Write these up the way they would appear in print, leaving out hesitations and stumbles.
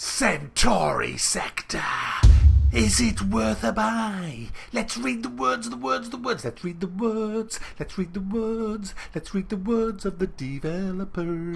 Centauri Sector. Is it worth a buy? Let's read the words, the words, the words. Let's read the words. Let's read the words. Let's read the words of the developer.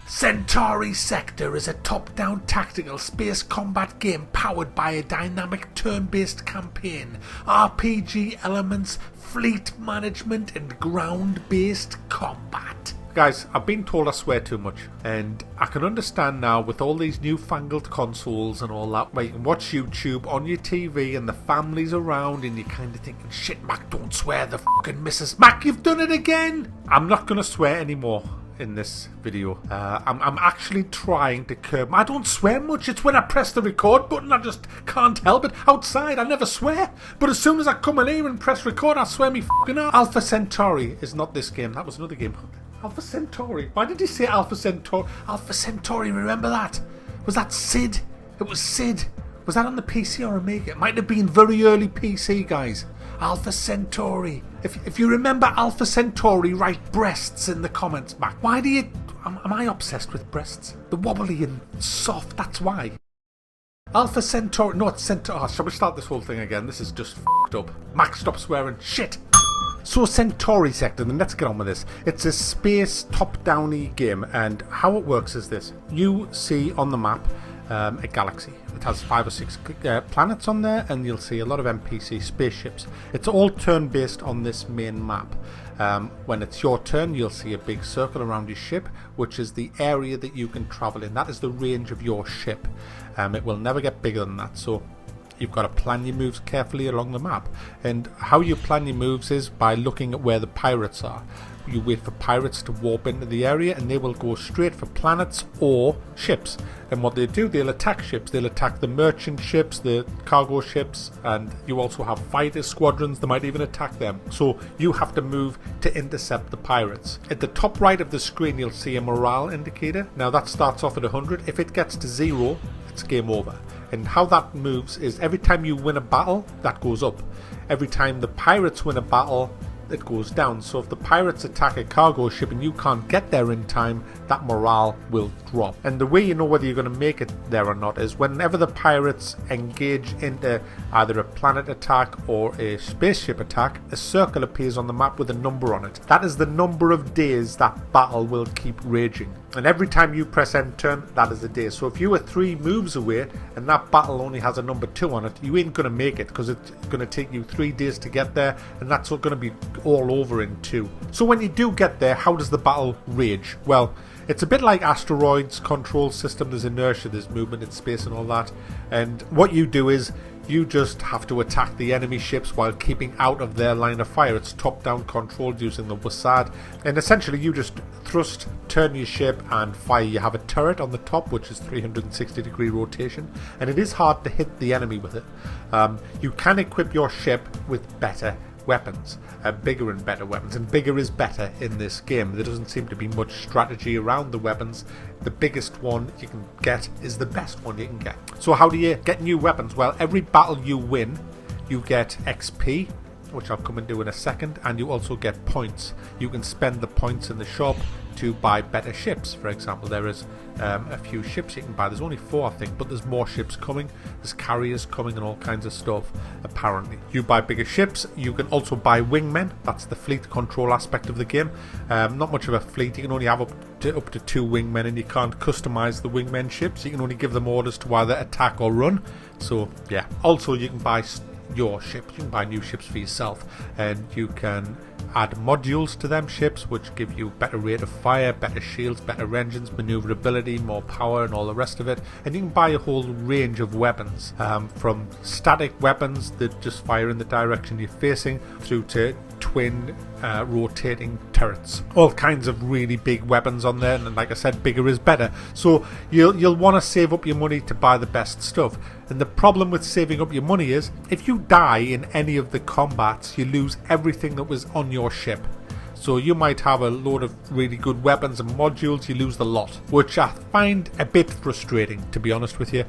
Centauri Sector is a top-down tactical space combat game powered by a dynamic turn-based campaign, RPG elements, fleet management, and ground-based combat. Guys, I've been told I swear too much, and I can understand now with all these newfangled consoles and all that, where you can watch YouTube on your TV and the family's around and you're kind of thinking, shit, Mac, don't swear, the fucking missus. Mac, you've done it again! I'm not going to swear anymore in this video. I'm actually trying to curb. I don't swear much. It's when I press the record button, I just can't help it. Outside, I never swear. But as soon as I come in here and press record, I swear me fucking out. Alpha Centauri is not this game. That was another game. Alpha Centauri. Why did he say Alpha Centauri? Alpha Centauri, remember that? Was that Sid? It was Sid. Was that on the PC or Amiga? It might have been very early PC, guys. Alpha Centauri. If you remember Alpha Centauri, write breasts in the comments, Mac. Why do you... Am I obsessed with breasts? The wobbly and soft, that's why. Alpha Centauri... No, it's Centauri. Oh, shall we start this whole thing again? This is just f***ed up. Mac, stop swearing. Shit! So Centauri Sector, then let's get on with this. It's a space top-down-y game, and how it works is this. You see on the map a galaxy. It has 5 or 6 planets on there, and you'll see a lot of NPC spaceships. It's all turn-based on this main map. When it's your turn, you'll see a big circle around your ship, which is the area that you can travel in. That is the range of your ship. It will never get bigger than that, so you've got to plan your moves carefully along the map. And how you plan your moves is by looking at where the pirates are. You wait for pirates to warp into the area and they will go straight for planets or ships. And what they do, they'll attack ships. They'll attack the merchant ships, the cargo ships, and you also have fighter squadrons. They might even attack them. So you have to move to intercept the pirates. At the top right of the screen, you'll see a morale indicator. Now that starts off at 100. If it gets to 0, it's game over. And how that moves is every time you win a battle, that goes up. Every time the pirates win a battle, it goes down. So if the pirates attack a cargo ship and you can't get there in time, that morale will drop. And the way you know whether you're going to make it there or not is whenever the pirates engage into either a planet attack or a spaceship attack, a circle appears on the map with a number on it. That is the number of days that battle will keep raging. And every time you press end turn, that is the day. So if you were 3 moves away and that battle only has a number 2 on it, you ain't going to make it because it's going to take you 3 days to get there, and that's going to be all over in 2. So when you do get there, how does the battle rage? Well, it's a bit like Asteroids control system. There's inertia, there's movement in space and all that. And what you do is you just have to attack the enemy ships while keeping out of their line of fire. It's top-down controlled using the WASD. And essentially you just thrust, turn your ship and fire. You have a turret on the top, which is 360-degree rotation. And it is hard to hit the enemy with it. You can equip your ship with better weapons, bigger and better weapons, and bigger is better in this game. There doesn't seem to be much strategy around the weapons. The biggest one you can get is the best one you can get. So how do you get new weapons? Well, every battle you win, you get XP, which I'll come and do in a second, and you also get points. You can spend the points in the shop to buy better ships. For example, there is a few ships you can buy. There's only 4, I think, but there's more ships coming. There's carriers coming and all kinds of stuff, apparently. You buy bigger ships. You can also buy wingmen. That's the fleet control aspect of the game. Not much of a fleet. You can only have up to 2 wingmen, and you can't customize the wingmen ships. You can only give them orders to either attack or run. So, yeah. Also, you can buy your ship. You can buy new ships for yourself, and you can add modules to them ships which give you better rate of fire, better shields, better engines, maneuverability, more power and all the rest of it. And you can buy a whole range of weapons, from static weapons that just fire in the direction you're facing through to twin rotating turrets. All kinds of really big weapons on there, and like I said, bigger is better. So you'll want to save up your money to buy the best stuff. And the problem with saving up your money is if you die in any of the combats, you lose everything that was on your ship. So you might have a load of really good weapons and modules, you lose the lot, which I find a bit frustrating, to be honest with you,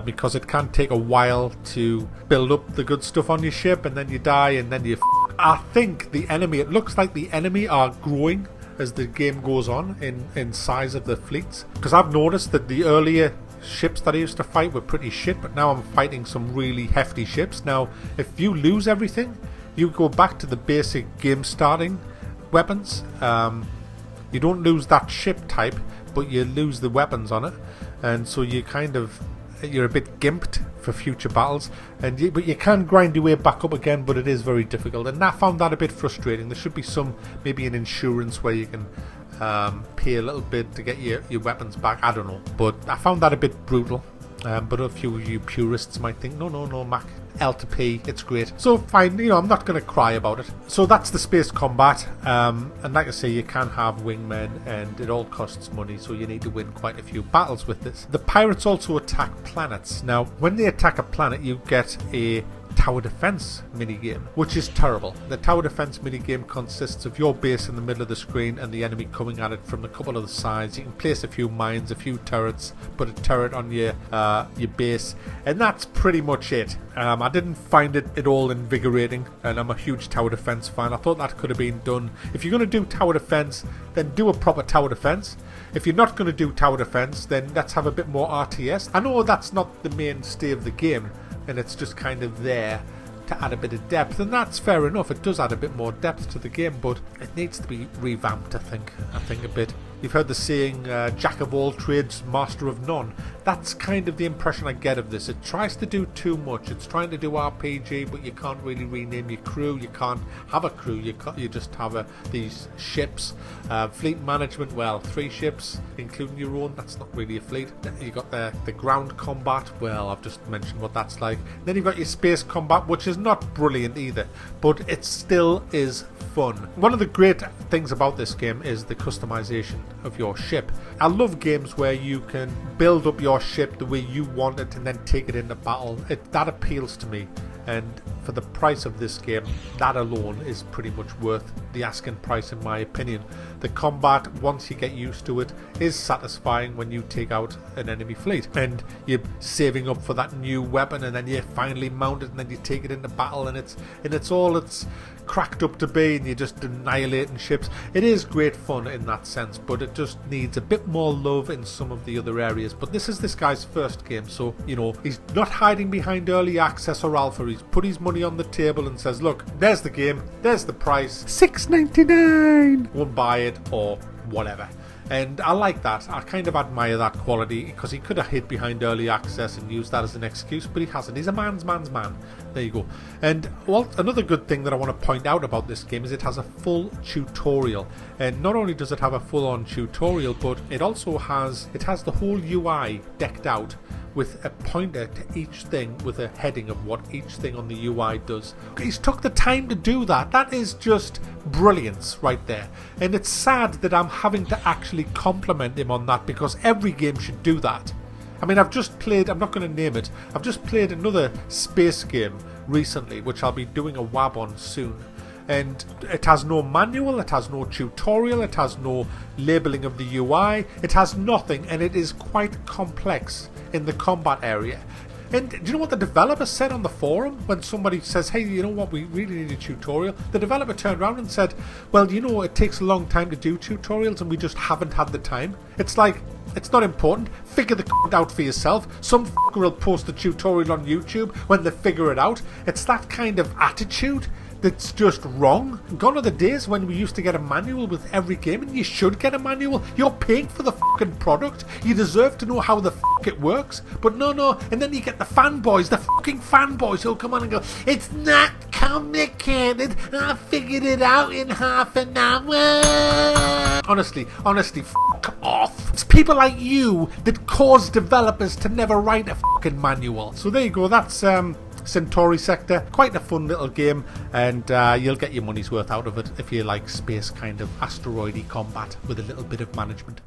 because it can take a while to build up the good stuff on your ship, and then you die, and then you I think it looks like the enemy are growing as the game goes on in size of the fleets, because I've noticed that the earlier ships that I used to fight were pretty shit, but now I'm fighting some really hefty ships. Now, if you lose everything, you go back to the basic game starting weapons. You don't lose that ship type, but you lose the weapons on it, and so you're a bit gimped for future battles. But you can grind your way back up again, but it is very difficult, and I found that a bit frustrating. There should be maybe an insurance where you can pay a little bit to get your weapons back. I don't know, but I found that a bit brutal. But a few of you purists might think, no, Mac, L to P, it's great. So fine, I'm not going to cry about it. So that's the space combat, and like I say, you can have wingmen, and it all costs money, so you need to win quite a few battles with this. The pirates also attack planets. Now, when they attack a planet, you get a tower defense minigame, which is terrible. The tower defense minigame consists of your base in the middle of the screen and the enemy coming at it from a couple of the sides. You can place a few mines, a few turrets, put a turret on your base, and that's pretty much it. I didn't find it at all invigorating, and I'm a huge tower defense fan. I thought that could have been done. If you're going to do tower defense, then do a proper tower defense. If you're not going to do tower defense, then let's have a bit more RTS. I know that's not the mainstay of the game, and it's just kind of there to add a bit of depth, and that's fair enough. It does add a bit more depth to the game, but it needs to be revamped, I think a bit. You've heard the saying, jack of all trades, master of none. That's kind of the impression I get of this. It tries to do too much. It's trying to do RPG, but you can't really rename your crew. You can't have a crew. You just have these ships. Fleet management, well, 3 ships, including your own. That's not really a fleet. You got the ground combat. Well, I've just mentioned what that's like. Then you've got your space combat, which is not brilliant either, but it still is fun. One of the great things about this game is the customization of your ship. I love games where you can build up your ship the way you want it and then take it into battle. That appeals to me, and for the price of this game, that alone is pretty much worth the asking price, in my opinion. The combat, once you get used to it, is satisfying when you take out an enemy fleet and you're saving up for that new weapon, and then you finally mount it and then you take it into battle, and it's all it's cracked up to be, and you're just annihilating ships. It is great fun in that sense, but it just needs a bit more love in some of the other areas. But this is this guy's first game, so he's not hiding behind early access or alpha. He's put his money on the table and says, look, there's the game, there's the price, $6.99, won't buy it or whatever. And I like that. I kind of admire that quality, because he could have hid behind early access and used that as an excuse, but he hasn't. He's a man's man. There you go. And another good thing that I want to point out about this game is it has a full tutorial. And not only does it have a full-on tutorial, but it also has the whole UI decked out with a pointer to each thing, with a heading of what each thing on the UI does. He's took the time to do that. That is just brilliance right there. And it's sad that I'm having to actually compliment him on that, because every game should do that. I mean, I'm not going to name it, I've just played another space game recently, which I'll be doing a WAB on soon. And it has no manual, it has no tutorial, it has no labeling of the UI, it has nothing, and it is quite complex in the combat area. And do you know what the developer said on the forum when somebody says, hey, you know what, we really need a tutorial? The developer turned around and said, well, it takes a long time to do tutorials and we just haven't had the time. It's like, it's not important. Figure the out for yourself. Some fucker will post a tutorial on YouTube when they figure it out. It's that kind of attitude that's just wrong. Gone are the days when we used to get a manual with every game, and you should get a manual. You're paying for the fucking product. You deserve to know how the fuck it works. But no. And then you get the fucking fanboys who'll come on and go, it's not complicated. I figured it out in half an hour. Honestly, fuck off. It's people like you that cause developers to never write a fucking manual. So there you go. That's Centauri Sector. Quite a fun little game, and you'll get your money's worth out of it if you like space kind of asteroidy combat with a little bit of management.